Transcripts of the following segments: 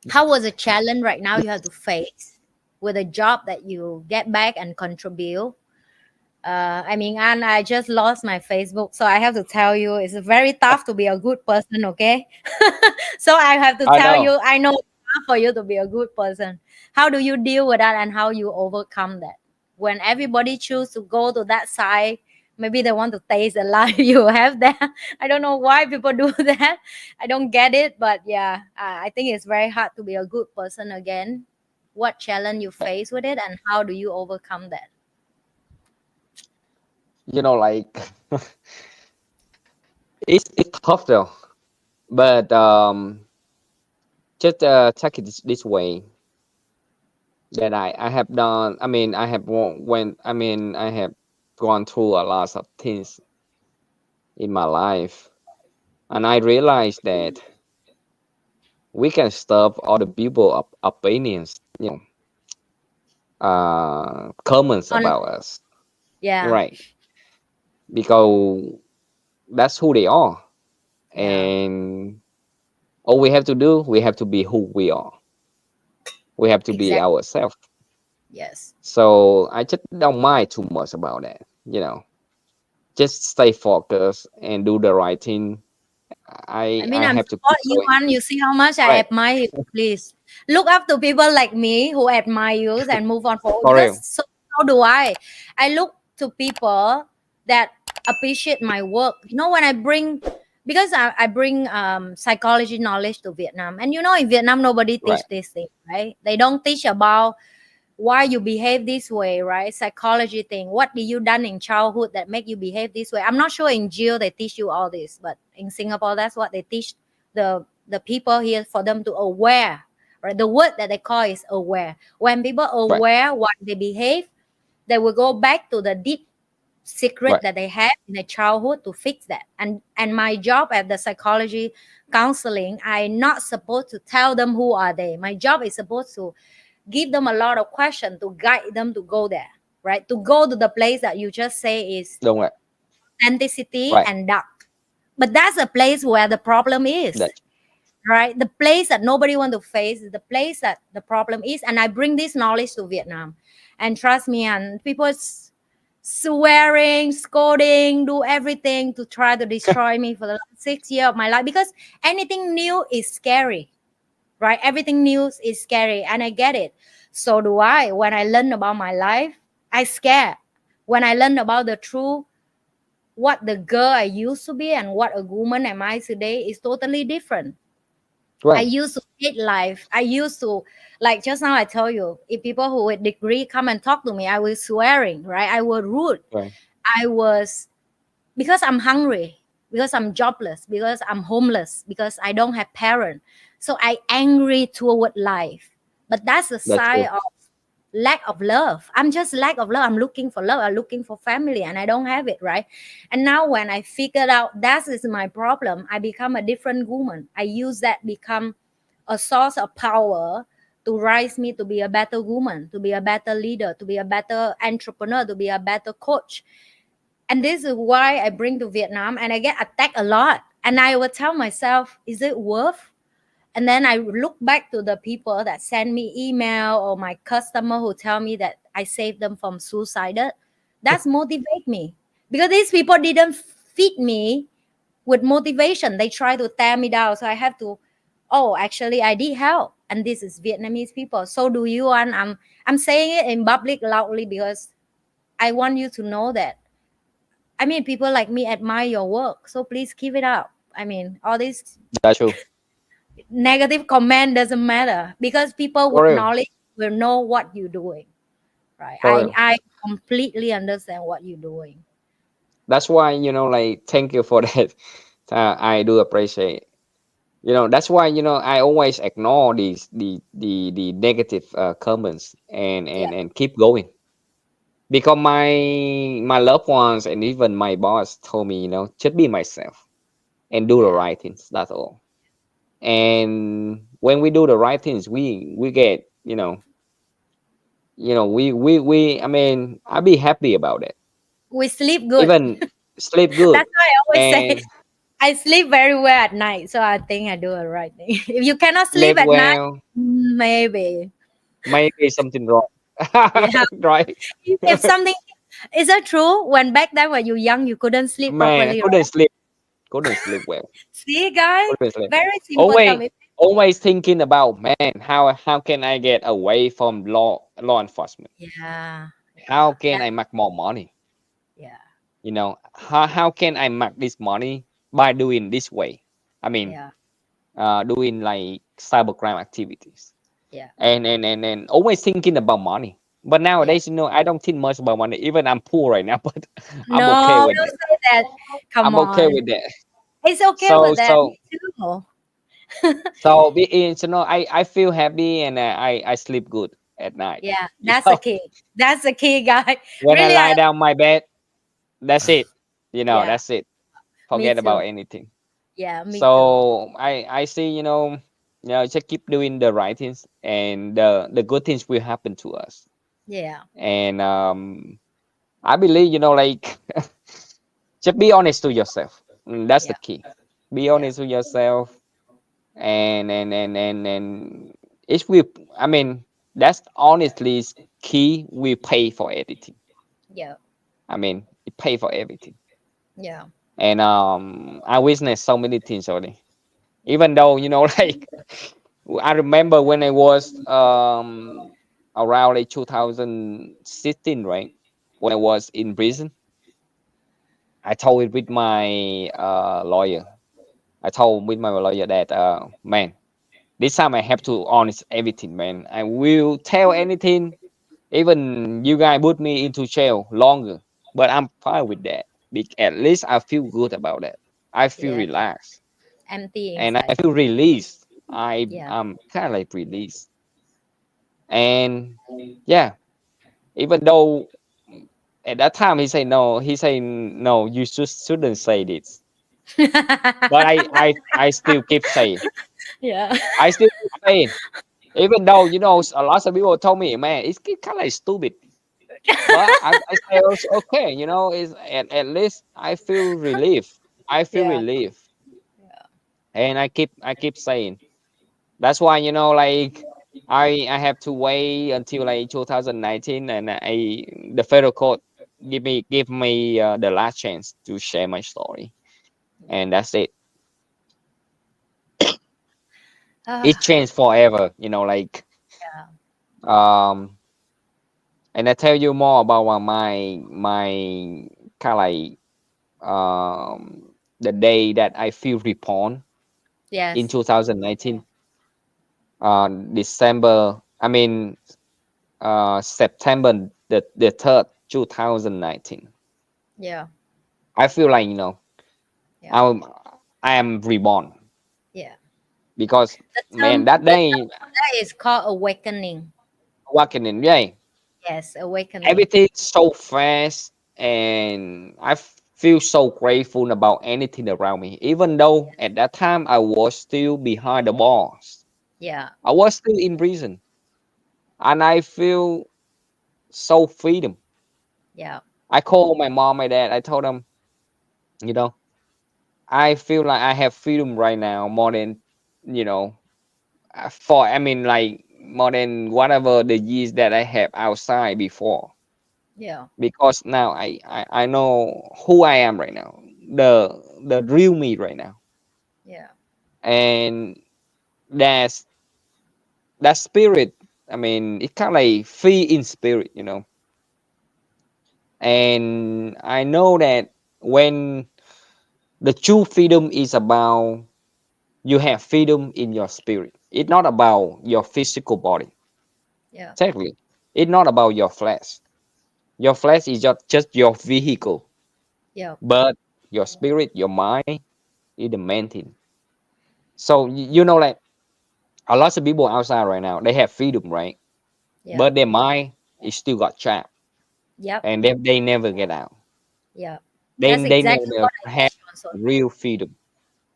How was a challenge right now you have to face with a job that you get back and contribute? I mean, and I just lost my Facebook, so I have to tell you, it's very tough to be a good person. Okay, so I have to I tell know. you, I know it's tough for you to be a good person. How do you deal with that, and how you overcome that when everybody choose to go to that side? Maybe they want to taste the life you have there. I don't know why people do that. I don't get it, but yeah, I think it's very hard to be a good person again. What challenge you face with it, and how do you overcome that? Like it's tough though. But just take it this way that I have done. I mean, I have gone through a lot of things in my life, and I realized that we can stop all the people opinions, comments On about us, Yeah, right? Because that's who they are, yeah, and all we have to do, we have to be who we are. We have to be exactly. ourselves. Yes. So I just don't mind too much about that. Just stay focused and do the right thing. I I mean, I'm have to keep support you, going. and you see how much I Right. admire you. Please look up to people like me who admire you and move on forward. For Because real. so do I. I look to people that appreciate my work. When I bring, because I bring psychology knowledge to Vietnam, and in Vietnam nobody Right. teach this thing, right? They don't teach about why you behave this way, right? Psychology thing. What did you done in childhood that make you behave this way? I'm not sure in jail they teach you all this, but in Singapore that's what they teach the people here, for them to aware, right? The word that they call is aware. When people Right. aware what they behave, they will go back to the deep secret Right. that they have in their childhood to fix that. And my job at the psychology counseling, I'm not supposed to tell them who are they. My job is supposed to give them a lot of questions to guide them to go there, right? To go to the place that you just say is Đúng rồi. authenticity Right. and dark. But that's a place where the problem is, That's right? The place that nobody want to face is the place that the problem is. And I bring this knowledge to Vietnam. And trust me, and people swearing, scolding, do everything to try to destroy me for the last 6 years of my life, because anything new is scary, right? Everything new is scary, and I get it. So do I. When I learn about my life, I scared. When I learn about the truth, what the girl I used to be and what a woman am I today is totally different. I right. used to hate life. I used to, like just now I tell you, if people who with degree come and talk to me, I was swearing, right? I was rude. Right. I was, because I'm hungry, because I'm jobless, because I'm homeless, because I don't have parents. So I angry toward life. But that's the That's side true. of lack of love. I'm just lack of love. I'm looking for love. I'm looking for family, and I don't have it, right? And now when I figured out that is my problem, I become a different woman. I use that become a source of power to rise me to be a better woman, to be a better leader, to be a better entrepreneur, to be a better coach. And this is why I bring to Vietnam, and I get attacked a lot. And I would tell myself, is it worth? And then I look back to the people that send me email, or my customer who tell me that I saved them from suicide. That's motivate me, because these people didn't feed me with motivation. They try to tear me down. So I have to, oh, actually I did help. And this is Vietnamese people. So do you. And I'm saying it in public loudly because I want you to know that, I mean, people like me admire your work, so please keep it up. I mean, all this That's true. negative comment doesn't matter, because people For with real. knowledge will know what you're doing, right? For I real. I completely understand what you're doing. That's why, like, thank you for that. I do appreciate. That's why, I always ignore the negative comments and Yeah, keep going. Because my loved ones and even my boss told me, just be myself and do the yeah. right things. That's all. And when we do the right things, we get, I mean, I be happy about it. We sleep good. Even sleep good. That's why I always And say. I sleep very well at night, so I think I do the right thing. If you cannot sleep Sleep at night, well, maybe. maybe something wrong. Yeah. Right? If something is that true? When back then when you young, you couldn't sleep Man, properly, right? couldn't sleep well. See, guys, Couldn't sleep. very simple Always, term. always thinking about, man, how can I get away from law enforcement? Yeah, How yeah, can that, I make more money? yeah, You know, how can I make this money by doing this way? I mean, yeah, doing like cybercrime activities, yeah, and always thinking about money. But yeah. nowadays, I don't think much about money. Even I'm poor right now, but I'm okay No, with don't that. say that. Come I'm okay on, with that. it's okay So with that. so Me too. I feel happy and I sleep good at night. Yeah, You that's the know, key. That's the key, guy. when I Really, I lie down my bed, that's it. yeah, That's it. me Forget about too. anything. Yeah, me too. So I see, just keep doing the right things, and the good things will happen to us. Yeah, And I believe, like just be honest to yourself. That's the yeah, key. Be yeah, honest with yourself, and it will. I mean, that's honestly is key. We pay for everything. yeah, I mean, it pay for everything. yeah. And I witnessed so many things already. Even though, like I remember when I was around like 2016, right? When I was in prison, I told it with my lawyer. I told with my lawyer that man, this time I have to honest everything, man. I will tell anything, even you guys put me into jail longer, but I'm fine with that. At least I feel good about that. I feel Yeah, relaxed empty and I inside. feel released. I Yeah. am kind of like released. And yeah, even though at that time he said no, no, you shouldn't say this. But I still keep saying. Yeah. I still keep saying. Even though, a lot of people told me, man, it's kind of like stupid. But I say, also, okay, is at least I feel relief. I feel Yeah. relief. And I keep saying. That's why, like I have to wait until like 2019, and the federal court give me the last chance to share my story, Yeah. and that's it. It Ah, changed forever, like yeah. um. And I tell you more about my kind of like the day that I feel reborn in Yes. 2019, December. I mean, September the 3rd, 2019. Yeah. I feel like, Yeah. I'm I am reborn Yeah. because, man, that The term day for that is called awakening. walking in, yeah, Yes, awakening. everything so fast, and I feel so grateful about anything around me. Even though at that time I was still behind the bars, Yeah. I was still in prison, and I feel so freedom. Yeah. I called my mom, my dad. I told them, you know, I feel like I have freedom right now more than, you know, I mean, like more than whatever the years that I have outside before. Yeah. Because now I know who I am right now, the real me right now, Yeah. and that's that spirit. I mean, it kind of like free in spirit, and I know that when the true freedom is about you have freedom in your spirit. It's not about your physical body. Yeah. Exactly. It's not about your flesh. Your flesh is just your vehicle, Yeah. but your spirit, your mind is the main thing. So like a lot of people outside right now, they have freedom, right? Yeah. But their mind is still got trapped, Yep. and they never get out. Yeah. They That's they exactly never what I have teach also. real freedom.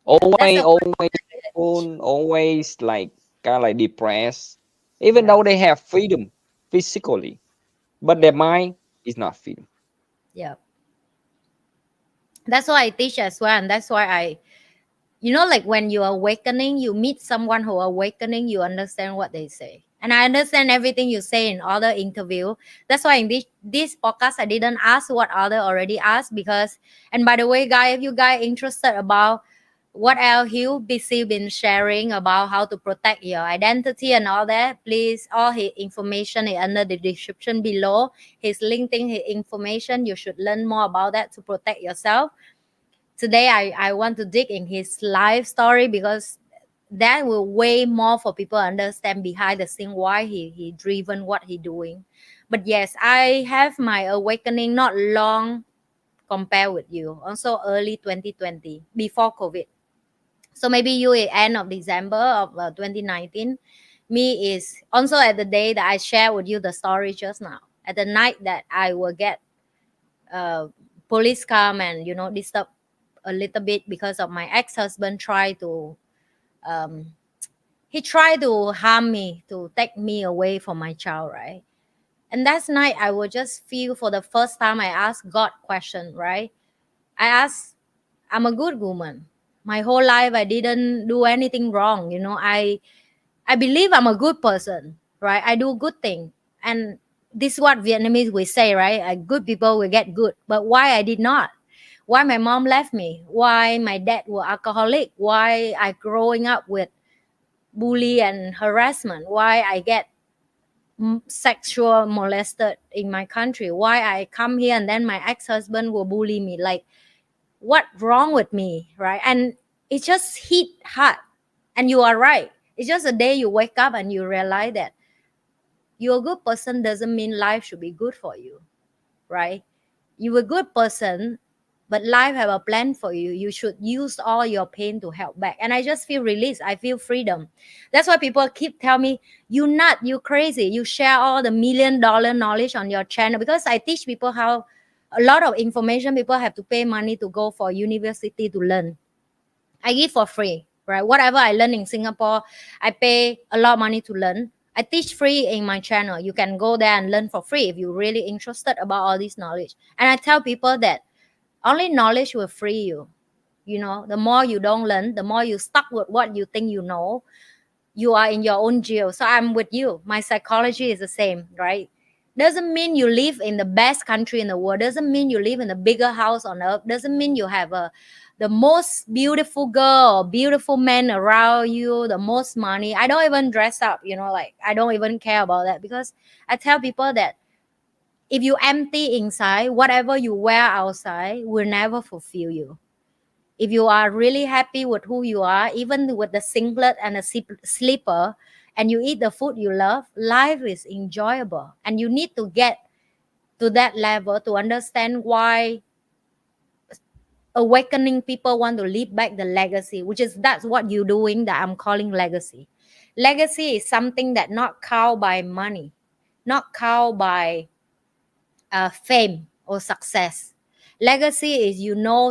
Yeah. That's Always the first always thing that I teach. always like kind of like depressed, even Yeah. though they have freedom physically, but their Yeah. mind is not freedom. Yeah. That's why I teach as well, and that's why I, like when you're awakening, you meet someone who are awakening, you understand what they say. And I understand everything you say in other interview. That's why in this podcast I didn't ask what other already asked, because, and by the way, guys, if you guys interested about what else Hugh BC been sharing about how to protect your identity and all that, please, all his information is under the description below. His LinkedIn, his information, you should learn more about that to protect yourself. Today I want to dig in his life story, because that will weigh more for people understand behind the scene why he driven what he doing. But yes, I have my awakening not long compared with you, also early 2020 before COVID. So maybe you at end of December of 2019. Me is also at the day that I share with you the story just now, at the night that I will get uh, police come and disturb a little bit, because of my ex-husband try to um, he tried to harm me, to take me away from my child, right? And that night I will just feel, for the first time I asked God question, right? I asked, I'm a good woman. My whole life I didn't do anything wrong. I believe I'm a good person, right? I do good thing. And this is what Vietnamese will say, right? Good people will get good. But why I did not? Why my mom left me? Why my dad was alcoholic? Why I growing up with bully and harassment? Why I get sexual molested in my country? Why I come here and then my ex-husband will bully me? Like, what wrong with me, right? And it just hit hard. And you are right. It's just a day you wake up and you realize that you're a good person doesn't mean life should be good for you, right? You're a good person, but life have a plan for you. You should use all your pain to help back. And I just feel release. I feel freedom. That's why people keep telling me, you nut, you crazy. You share all the $1 million knowledge on your channel, because I teach people how a lot of information people have to pay money to go for university to learn. I give for free, right? Whatever I learn in Singapore, I pay a lot of money to learn. I teach free in my channel. You can go there and learn for free if you're really interested about all this knowledge. And I tell people that only knowledge will free you. The more you don't learn, the more you stuck with what you think you know, you are in your own jail. So I'm with you. My psychology is the same, right? Doesn't mean you live in the best country in the world. Doesn't mean you live in a bigger house on earth. Doesn't mean you have the most beautiful girl or beautiful man around you, the most money. I don't even dress up, like I don't even care about that, because I tell people that if you empty inside, whatever you wear outside will never fulfill you. If you are really happy with who you are, even with the singlet and a slipper, and you eat the food you love, life is enjoyable. And you need to get to that level to understand why awakening people want to leave back the legacy, which is that's what you're doing, that I'm calling legacy. Legacy is something that not count by money, not count by fame or success. Legacy is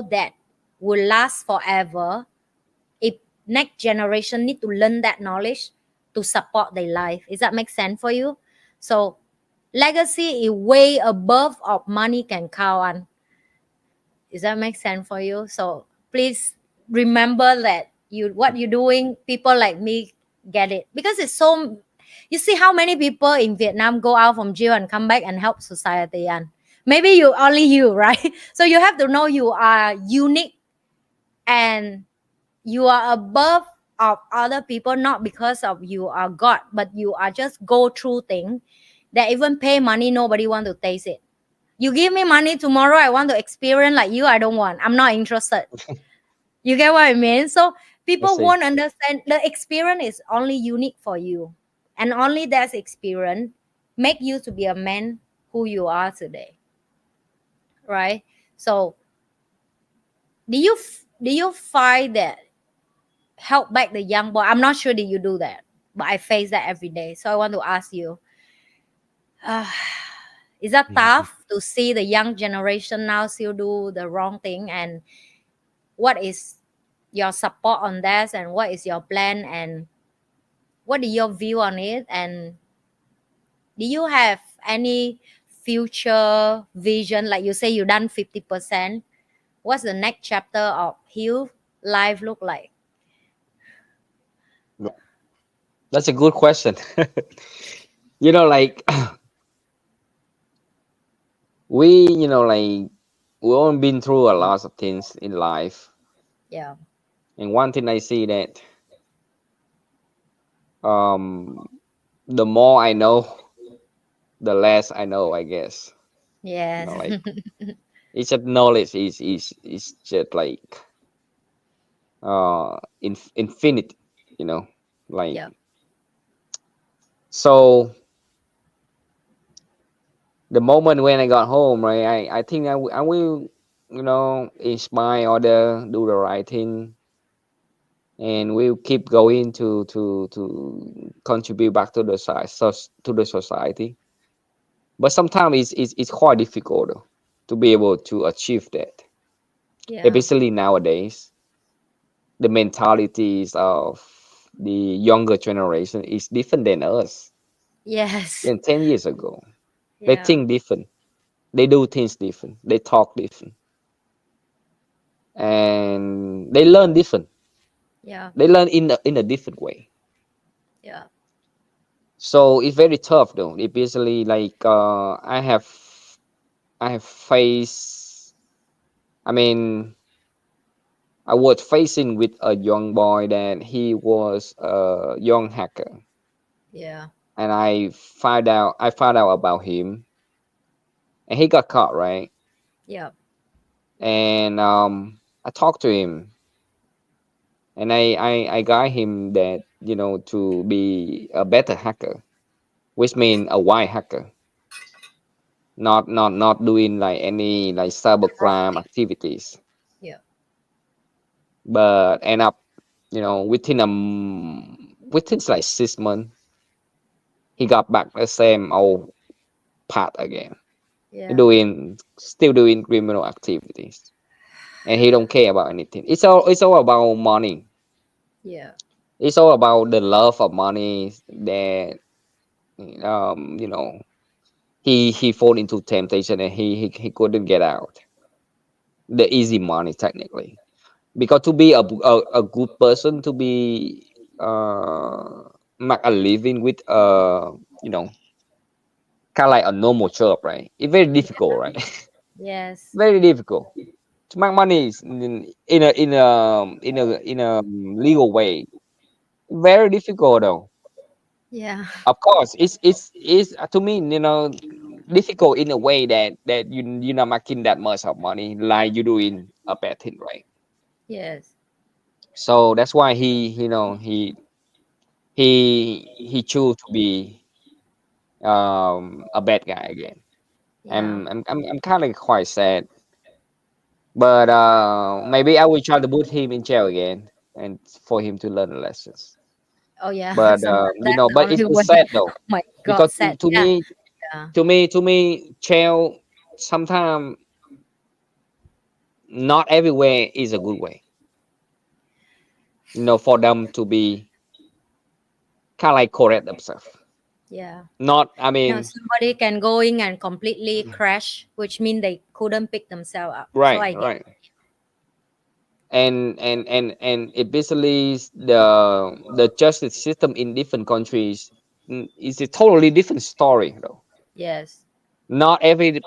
that will last forever if next generation need to learn that knowledge to support their life. Does that make sense for you? So legacy is way above of money can count on. Does that make sense for you? So please remember that what you're doing, people like me get it, because it's so. You see how many people in Vietnam go out from jail and come back and help society, and maybe only you, right? So you have to know you are unique, and you are above of other people, not because of you are God, but you are just go through things that even pay money nobody want to taste it. You give me money tomorrow, I want to experience like you, I don't want, I'm not interested. You get what I mean? So I people see. won't understand the experience is only unique for you, and only that experience make you to be a man who you are today, right? So do you find that help back the young boy? I'm not sure that you do that, but I face that every day. So I want to ask you, uh, is that tough to see the young generation now still do the wrong thing? And what is your support on that? And what is your plan? And what is your view on it? And do you have any future vision? Like you say, you done 50%. What's the next chapter of Hugh life look like? That's a good question. You know, like like we all been through a lot of things in life, Yeah. and one thing I see that um the more I know, the less I know, I guess. You Yes. know, like it's just knowledge is just like infinite. You know, like Yeah. so the moment when I got home, right? I think I will inspire other, do the right thing, and we'll keep going to contribute back to the to the society. But sometimes it's quite difficult though, to be able to achieve that, Yeah. especially nowadays. The mentalities of the younger generation is different than us Yes. than 10 years ago. They Yeah. think different, they do things different, they talk different, and they learn different. Yeah. They learn in a different way. Yeah. So it's very tough though. It basically like I have faced. I mean, I was facing with a young boy that he was a young hacker, Yeah. and I found out about him, and he got caught, right? Yeah. And I talked to him, and I guide him that to be a better hacker, which means a white hacker, not doing like any like cybercrime activities, Yeah. but end up within like 6 months he got back the same old path again, Yeah. doing still doing criminal activities, and he don't care about anything. It's all about money. Yeah. It's all about the love of money that you know he fall into temptation, and he couldn't get out the easy money technically, because to be a good person, to be make a living with you know kind of like a normal job, right? It's very difficult, right? Yes. Very difficult to make money in a legal way. Very difficult though. Yeah. Of course, it's to me, difficult in a way that you're not making that much of money, like you doing a bad thing, right? Yes. So that's why he chose to be a bad guy again. Yeah. I'm kind of quite sad, but maybe I will try to put him in jail again and for him to learn the lessons. Oh yeah. But Sometimes that's the but only it's way. sad though, Oh my God, because sad. to Yeah. me, Yeah. jail sometimes not everywhere is a good way. For them to be kind of like correct themselves. Yeah. Not, I mean, Somebody can go in and completely crash, which means they couldn't pick themselves up. So right, I get. right. And it basically is the justice system in different countries is a totally different story though. Yes. Not every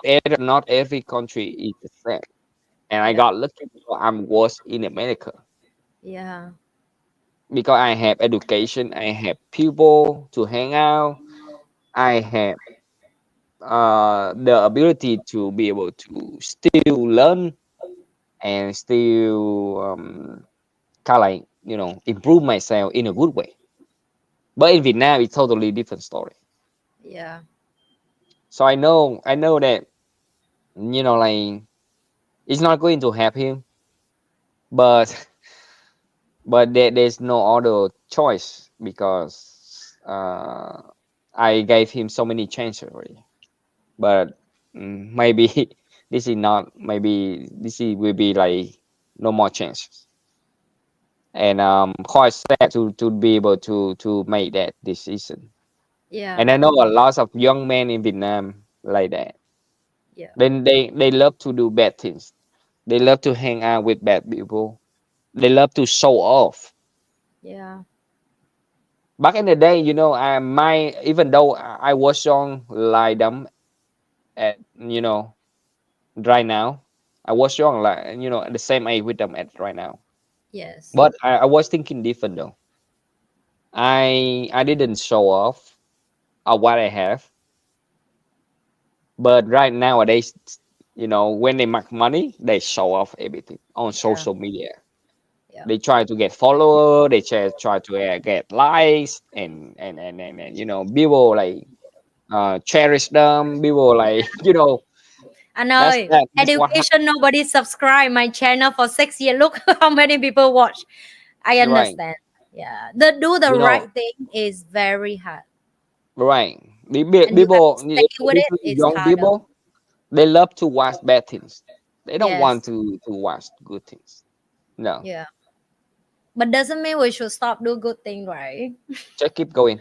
country is the same. And I Yeah. got lucky because was in America, Yeah. because I have education, I have people to hang out, I have the ability to be able to still learn and still kind of like improve myself in a good way. But in Vietnam, it's totally different story. Yeah. So I know that like it's not going to help him, but there's no other choice, because I gave him so many chances already. But maybe this is will be like no more chances, and quite sad to be able to make that decision. Yeah. And I know a lot of young men in Vietnam like that. Yeah. Then they love to do bad things. They love to hang out with bad people. They love to show off. Yeah. Back in the day, I my even though I was young like them at right now, I was young like at the same age with them at right now. Yes. But I was thinking different though. I didn't show off what I have, but right nowadays, when they make money, they show off everything on Yeah. social media. Yeah. They try to get follower, they try to get likes, and people like cherish them. People like I know. that's what happened. Education, nobody subscribe my channel for 6 years. Look how many people watch. I Right, understand. Yeah. The do the you know, right thing is very hard. right. And you have to People, stay with it. especially It's young harder. people, they love to watch bad things. They don't want Yes. to watch good things. No, Yeah. But doesn't mean we should stop do good thing, right? just keep going.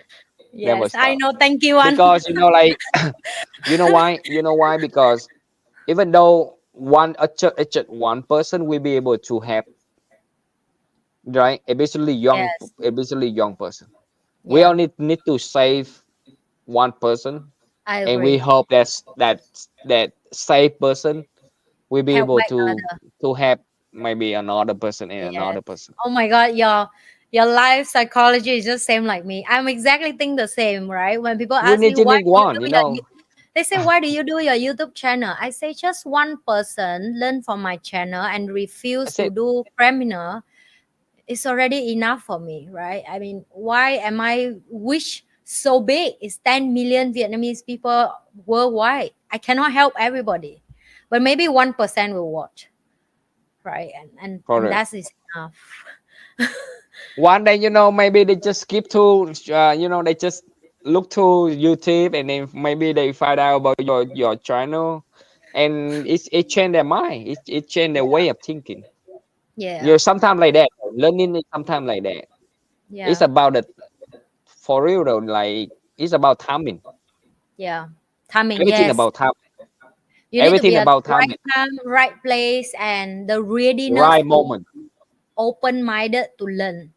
Never Yes. I stop. know. Thank you, An. Because like you know why? You know why? Because even though one person will be able to have, right, Yes. a basically young person. We Yeah. only need to save one person, I and we agree. hope that saved person will be Help able back other. to help maybe another person and Yes. another person. Oh my God, your life psychology is just same like me. I'm exactly think the same, right? When people We ask me need to why need do you one, do your, they say why do That's you do your YouTube channel? I say just one person learn from my channel and refuse to it. do criminal. It's already enough for me, right? I mean, why am I wish so big? It's 10 million Vietnamese people worldwide. I cannot help everybody, but maybe 1% will watch, right? And Correct. that is enough. One day, maybe they just skip to, they just look to YouTube, and then maybe they find out about your channel, and it changed their mind. It changed their way Yeah, of thinking. yeah, Sometimes like that. Learning is sometimes like that. It's yeah, about it for real though. Like it's about timing. yeah. Timing, Everything yes. about timing. You need to be Everything at the about right timing. time, right place, and the readiness Right to moment. open-minded to learn.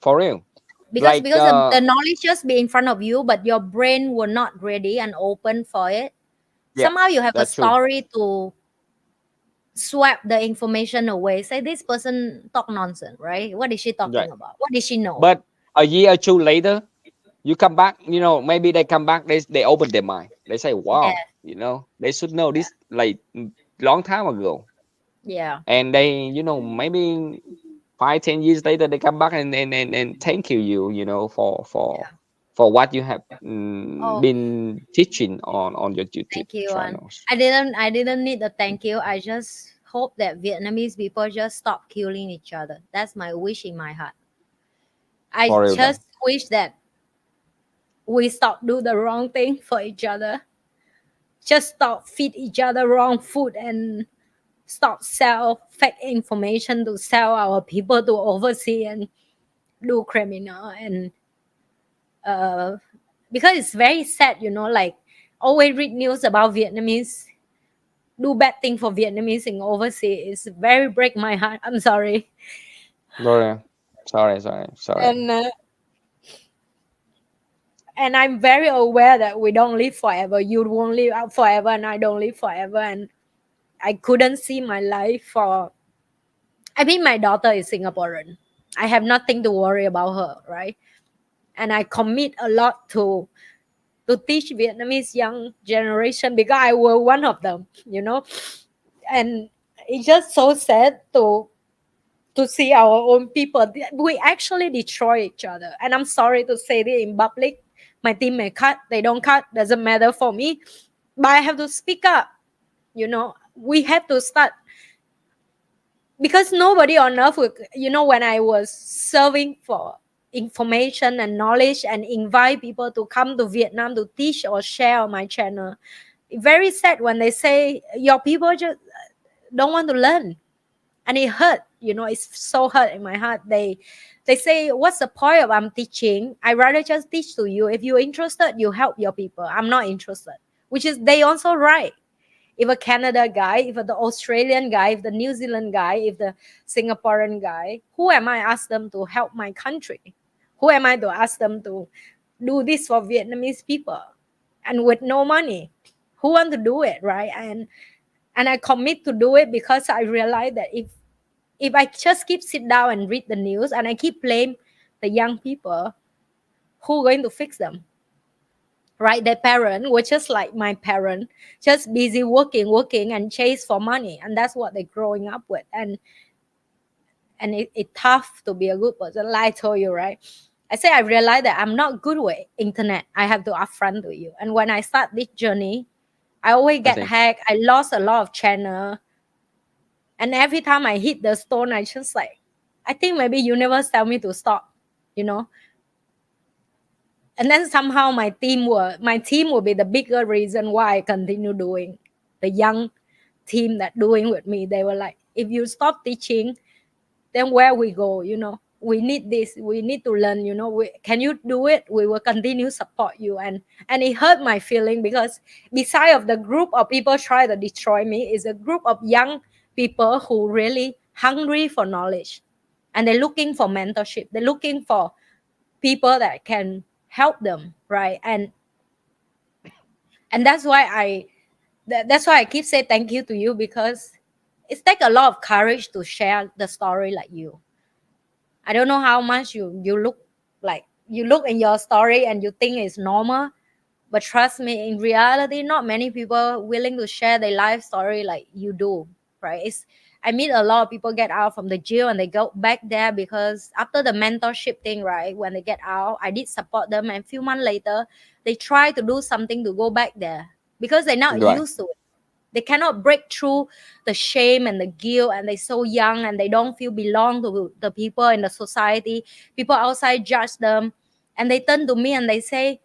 For real. Because Like because the knowledge just be in front of you, but your brain were not ready and open for it. yeah, Somehow you have a that's true. story to swap the information away. Say this person talk nonsense, right? What is she Right. talking about? What did she know? But a year or two later, you come back, maybe they come back, they open their mind. They say, Yeah, wow, they should know this like long time ago. yeah, And they, maybe 5, 10 years later, they come back and thank you, yeah. for what you have Oh, been teaching on your YouTube thank you, and channels. I didn't need the thank you. I just hope that Vietnamese people just stop killing each other. That's my wish in my heart. I For real though. just wish that we stop do the wrong thing for each other. Just stop feed each other wrong food and stop sell fake information to sell our people to oversee and do criminal and uh because it's very sad, like always read news about Vietnamese do bad thing for Vietnamese in overseas. It's very break my heart. I'm sorry. Sorry, sorry. And and I'm very aware that we don't live forever. You won't live out forever, and I don't live forever. And I couldn't see my life for. I mean, my daughter is Singaporean. I have nothing to worry about her, right? And I commit a lot to teach Vietnamese young generation because I was one of them. And it's just so sad to see our own people. We actually destroy each other. And I'm sorry to say this in public. My team may cut, they don't cut, doesn't matter for me. But I have to speak up. We have to start because nobody on earth would, when I was serving for information and knowledge and invite people to come to Vietnam to teach or share on my channel. Very sad when they say your people just don't want to learn, and it hurt. It's so hurt in my heart. They say, what's the point of I'm teaching? I rather just teach to you. If you're interested, you help your people. I'm not interested, which is they also right. if a Canada guy, if the Australian guy, if the New Zealand guy, if the Singaporean guy, who am I ask them to help my country? Who am I to ask them to do this for Vietnamese people and with no money? Who want to do it, right? And I commit to do it because I realize that if I just keep sit down and read the news and I keep blame the young people, who going to fix them? Right? Their parent were just like my parent, just busy working and chase for money, and that's what they're growing up with. And it's tough to be a good person. Like I told you, right? I say I realized that I'm not good with internet. I have to upfront to you. And when I start this journey, I always I get think hacked. I lost a lot of channel. And every time I hit the stone, I just like, I think maybe universe tell me to stop, you know. And then somehow my team will be the bigger reason why I continue doing. The young team that doing with me, they were like, if you stop teaching, then where we go, you know, we need this, we need to learn, you know, can you do it, we will continue support you. And it hurt my feeling because beside of the group of people try to destroy me is a group of young people who really hungry for knowledge, and they're looking for mentorship, they're looking for people that can help them, right? And that's why that's why I keep saying thank you to you, because it takes a lot of courage to share the story like you. I don't know how much you look like, you look in your story and you think it's normal, but trust me, in reality, not many people willing to share their life story like you do, right? I meet a lot of people get out from the jail and they go back there because after the mentorship thing, right? When they get out, I did support them, and a few months later, they try to do something to go back there because they're not right. used to it. They cannot break through the shame and the guilt, and they're so young and they don't feel belong to the people in the society. People outside judge them, and they turn to me and they say,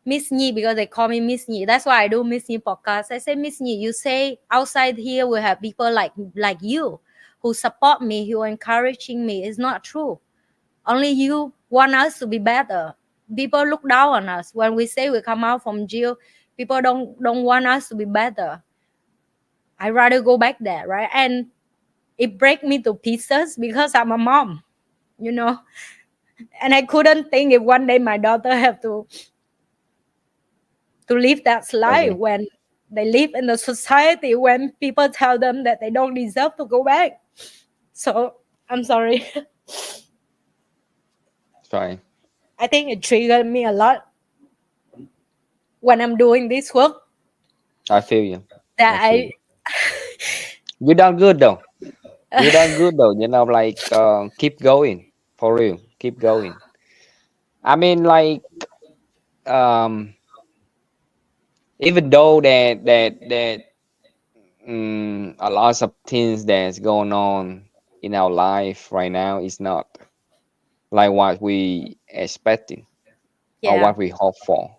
Miss Nhi, because they call me Miss Nhi. That's why I do Miss Nhi podcast. I say, Miss Nhi, you say outside here we have people like you who support me, who are encouraging me. It's not true. Only you want us to be better. People look down on us when we say we come out from jail. People don't want us to be better. I rather go back there, right? And it break me to pieces because I'm a mom, you know. And I couldn't think if one day my daughter have to live that I life see. when they live in the society when people tell them that they don't deserve to go back. So I'm sorry. Fine. I think it triggered me a lot when I'm doing this work I feel you. I that feel you. You done good though. You done good though. You know, like keep going for real. Keep going. I mean, like um, even though that a lot of things that's going on in our life right now is not like what we expecting or yeah, what we hope for.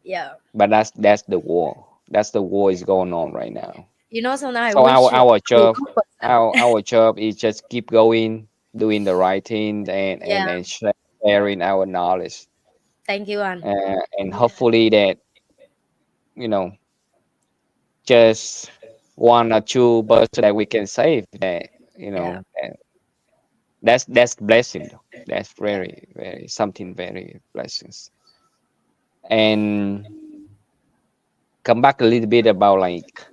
yeah. But that's the war. That's the war is going on right now. You know, sometimes I So wish you our be a job, good person. our job is just keep going, doing the right thing, Yeah, and sharing our knowledge, thank you, An. and hopefully that you know just one or two person that we can save. That you Yeah, know that's blessing. Though. That's yeah. very something very blessings. And come back a little bit about like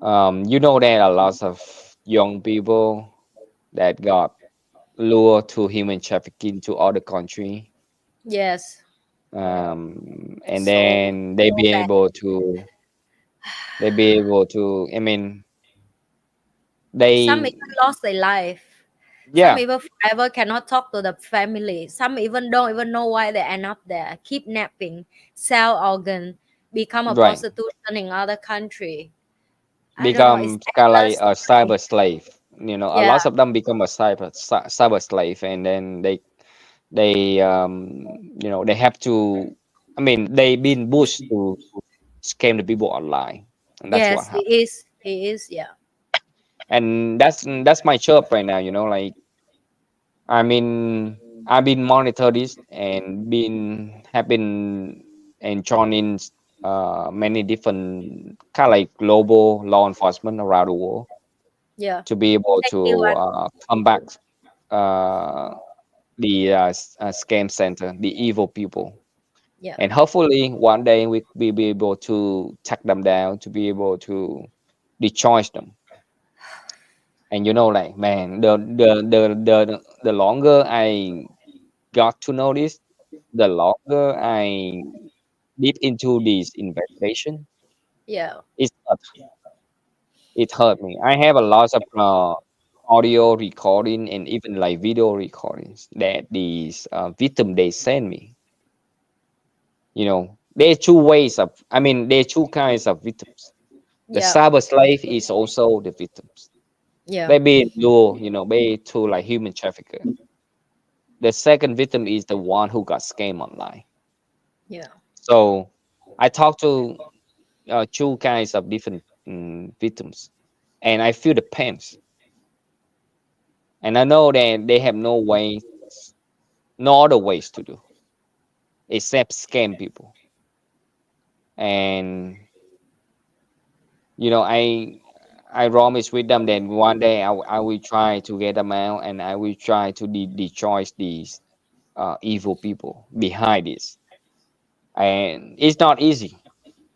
you know there are lots of young people that got lured to human trafficking to other country, Yes. and So then so bad. they be able to I mean Some they even lost their life. Some yeah even forever cannot talk to the family. Some even don't even know why they end up there. Kidnapping, sell organ, become a right prostitution in other country. I don't know. It's become kind of like endless a story. cyber slave. You know, a Yeah. lot of them become a cyber slave, and then they you know they have to. I mean, they been pushed to scam the people online, and that's what Yes, happened. he is. He is. Yeah. And that's my job right now. You know, like I mean, I've been monitor this and been have been and joining. many different kind of like global law enforcement around the world Yeah. to be able Thank you. to come back uh, the scam center, the evil people. Yeah. And hopefully one day we will be able to track them down, to be able to destroy them. And you know, like man, the longer I got to know this, the longer I deep into this investigation, Yeah. it it hurt me. I have a lot of audio recording and even like video recordings that these victim they send me. You know, there are two ways of. I mean, there are two kinds of victims. The Yeah. cyber slave is also the victims. Yeah. They be lured, you know, be to like human trafficker. The second victim is the one who got scammed online. Yeah. So I talked to two kinds of different victims, and I feel the pains. And I know that they have no way, no other ways to do except scam people. And you know, I promise with them that one day I will try to get them out, and I will try to destroy these evil people behind this. And it's not easy.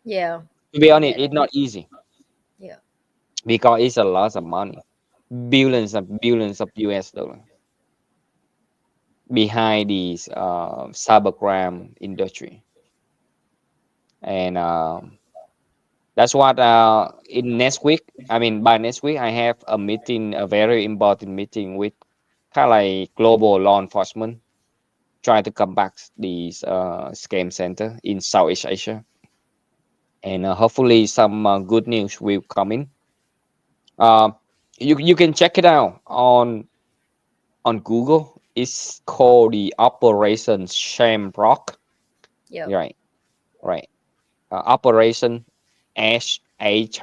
Yeah. To be I honest, get it's it. not easy Yeah. because it's a lot of money, billions of US dollars behind this cybercrime industry. And that's what in next week. I mean, by next week, I have a meeting, a very important meeting with kind of like global law enforcement, trying to combat these scam center in Southeast Asia, and hopefully some good news will come in. Uh, you can check it out on Google. It's called the Operation Shamrock. Yeah. Right, right. Operation SHAM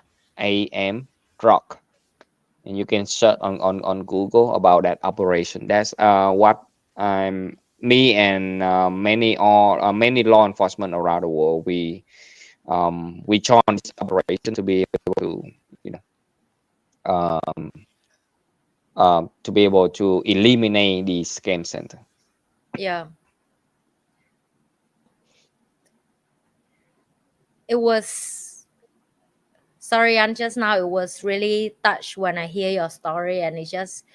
Rock, and you can search on Google about that operation. That's what me and many law enforcement around the world we join this operation to be able to you know um, to be able to eliminate the scam center. Yeah. It was sorry, and just now it was really touched when I hear your story, and it just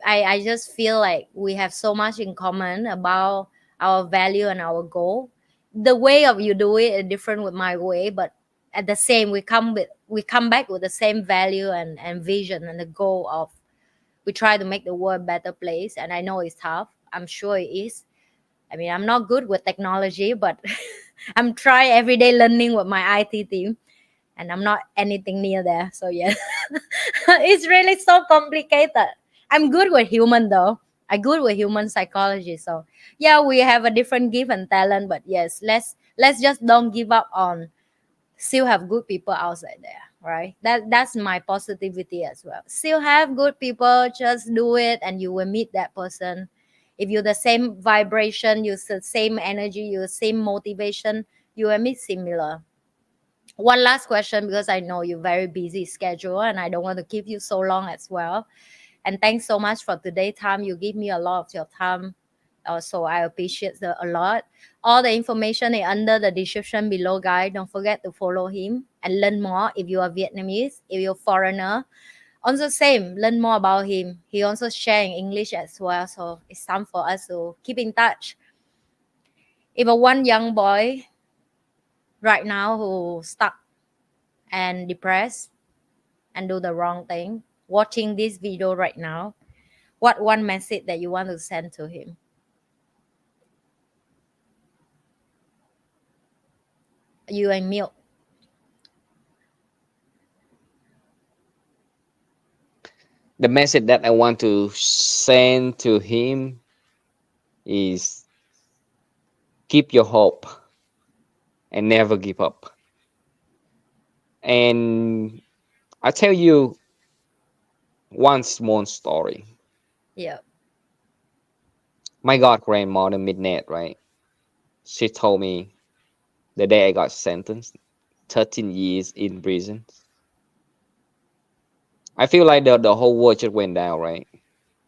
I just feel like we have so much in common about our value and our goal. The way of you do it is different with my way, but at the same we come back with the same value and vision and the goal of we try to make the world a better place. And I know it's tough. I'm sure it is. I mean, I'm not good with technology, but I'm trying every day learning with my IT team, and I'm not anything near there. So yeah, it's really so complicated. I'm good with human though. I'm good with human psychology. So yeah, we have a different gift and talent, but yes, let's just don't give up on still have good people outside there, right? That's my positivity as well. Still have good people, just do it and you will meet that person. If you're the same vibration, you the same energy, you the same motivation, you will meet similar. One last question, because I know you're very busy schedule and I don't want to keep you so long as well. And thanks so much for today time. You give me a lot of your time. So I appreciate a lot. All the information is under the description below, guys. Don't forget to follow him and learn more if you are Vietnamese, if you're foreigner. Also same, learn more about him. He also sharing English as well. So it's time for us to keep in touch. If a one young boy right now who stuck and depressed and do the wrong thing, watching this video right now, what one message that you want to send to him? You and Milk. The message that I want to send to him is keep your hope and never give up. And I tell you one small story. Yeah. My god grandmother Midnight, right? She told me the day I got sentenced. 13 years in prison. I feel like the whole world just went down, right?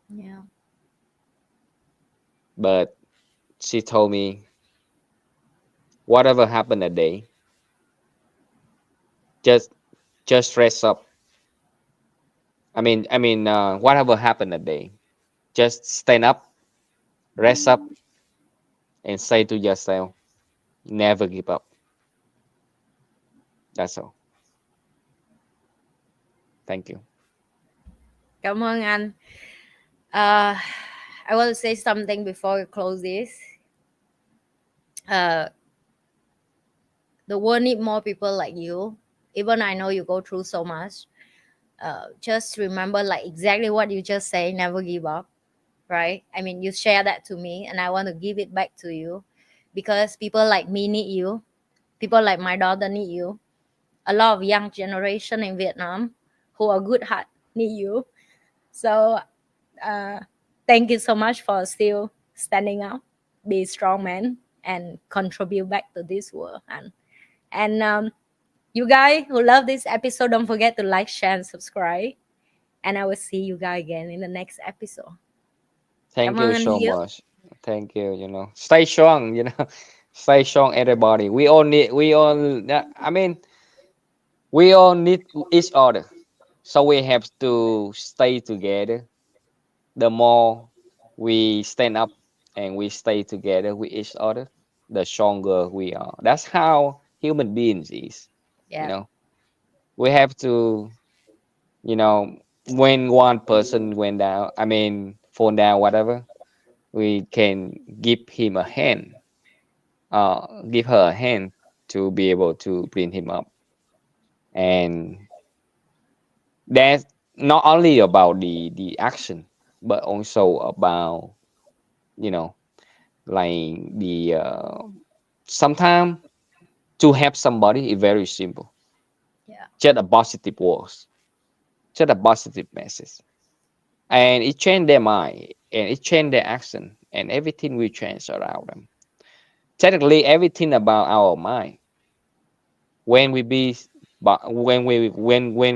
Yeah. But she told me, whatever happened that day, just just rest up. Whatever happened that day, just stand up, rest up, and say to yourself, never give up. That's all. Thank you. Cảm ơn anh. Uh, I want to say something before we close this. Uh, the world need more people like you. Even I know you go through so much. Just remember, like exactly what you just say. Never give up, right? I mean, you share that to me, and I want to give it back to you, because people like me need you. People like my daughter need you. A lot of young generation in Vietnam who are good heart need you. So uh, thank you so much for still standing up, be strong man, and contribute back to this world. And you guys who love this episode, don't forget to like, share, and subscribe. And I will see you guys again in the next episode. Cảm Thank ơn you anh so Hiếu. much. Thank you. Stay strong. Stay strong, everybody. We all need each other. So we have to stay together. The more we stand up and we stay together with each other, the stronger we are. That's how human beings is. You Yeah. know, we have to, you know, when one person went down, fall down, whatever, we can give him a hand, give her a hand to be able to bring him up. And that's not only about the action, but also about, you know, like the sometimes to help somebody is very simple. Yeah. Just a positive words, just a positive message, and it change their mind and it change their action, and everything will change around them. Technically, everything about our mind. When we be, but when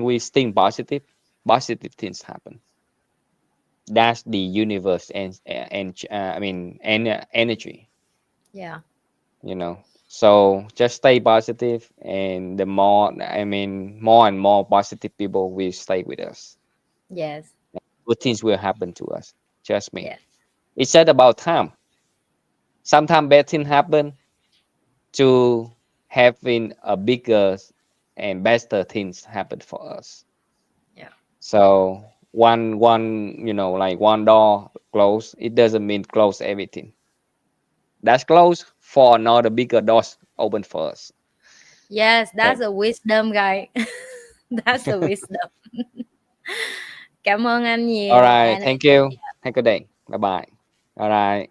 we think positive, positive things happen. That's the universe and energy. Yeah. So just stay positive, and the more and more positive people will stay with us. Yes. Good things will happen to us. Trust me. Yes. It's just about time. Sometimes bad things happen to having a bigger and better things happen for us. Yeah. So like one door close, it doesn't mean close everything. That's close for another bigger doors open for us. Yes, that's Thank. a wisdom, guy. That's a wisdom. Cảm ơn anh All nhiều. right. And Thank you. Have a good day. Bye bye. All right.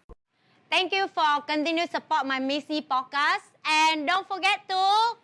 thank you for continue support my Missy podcast. And don't forget to